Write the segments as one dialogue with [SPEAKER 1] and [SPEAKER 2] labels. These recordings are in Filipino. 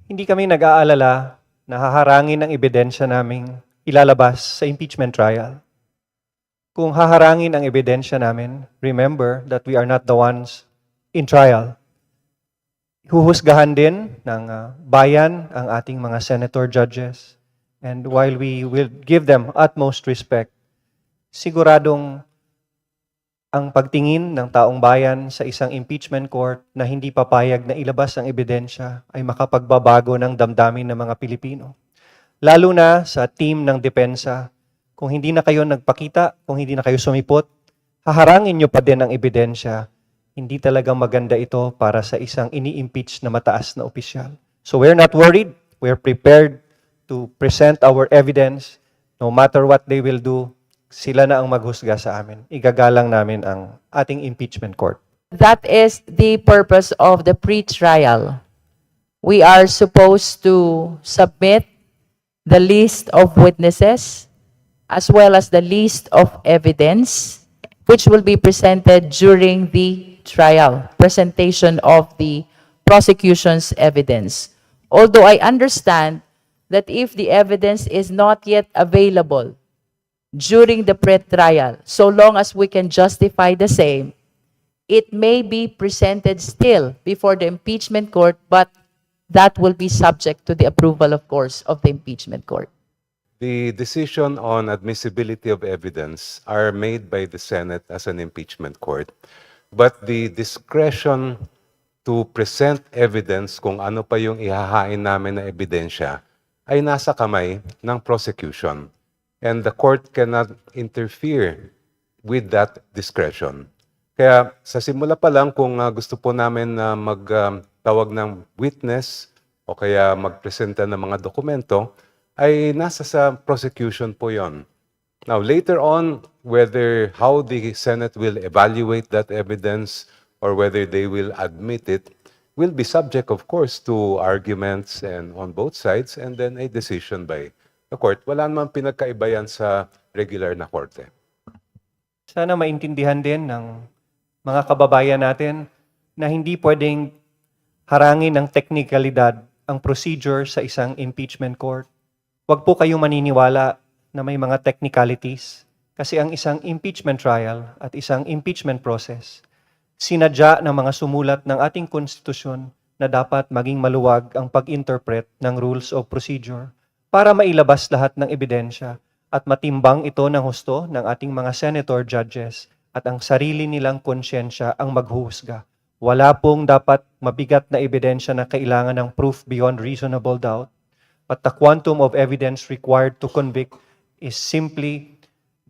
[SPEAKER 1] Hindi kami nag-aalala na haharangin ang ebidensya naming ilalabas sa impeachment trial. Kung haharangin ang ebidensya namin, remember that we are not the ones in trial. Huhusgahan din ng bayan ang ating mga senator judges. And while we will give them utmost respect, siguradong ang pagtingin ng taong bayan sa isang impeachment court na hindi papayag na ilabas ang ebidensya ay makapagbabago ng damdamin ng mga Pilipino. Lalo na sa team ng depensa, kung hindi na kayo nagpakita, kung hindi na kayo sumipot, haharangin nyo pa din ang ebidensya. Hindi talaga maganda ito para sa isang ini-impeach na mataas na opisyal. So we're not worried. We're prepared to present our evidence. No matter what they will do, sila na ang maghusga sa amin. Igagalang namin ang ating impeachment court.
[SPEAKER 2] That is the purpose of the pre-trial. We are supposed to submit the list of witnesses as well as the list of evidence which will be presented during the trial, presentation of the prosecution's evidence. Although I understand that if the evidence is not yet available during the pre-trial, so long as we can justify the same, it may be presented still before the impeachment court, but that will be subject to the approval, of course, of the impeachment court.
[SPEAKER 3] The decision on admissibility of evidence are made by the Senate as an impeachment court, but the discretion to present evidence kung ano pa yung ihahain namin na ebidensya ay nasa kamay ng prosecution. And the court cannot interfere with that discretion. Kaya sa simula pa lang, kung gusto po namin na magtawag ng witness o kaya magpresenta ng mga dokumento, ay nasa sa prosecution po yon. Now, later on, how the Senate will evaluate that evidence or whether they will admit it will be subject, of course, to arguments and on both sides and then a decision by the court. Wala namang pinagkaiba yan sa regular na korte.
[SPEAKER 1] Sana maintindihan din ng mga kababayan natin na hindi pwedeng harangin ng teknikalidad ang procedure sa isang impeachment court. Huwag po kayong maniniwala na may mga technicalities kasi ang isang impeachment trial at isang impeachment process, sinadya ng mga sumulat ng ating konstitusyon na dapat maging maluwag ang pag-interpret ng rules of procedure para mailabas lahat ng ebidensya at matimbang ito ng husto ng ating mga senator judges at ang sarili nilang konsyensya ang maghuhusga. Wala pong dapat mabigat na ebidensya na kailangan ng proof beyond reasonable doubt, but the quantum of evidence required to convict is simply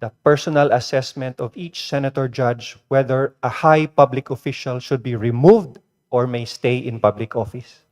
[SPEAKER 1] the personal assessment of each senator judge whether a high public official should be removed or may stay in public office.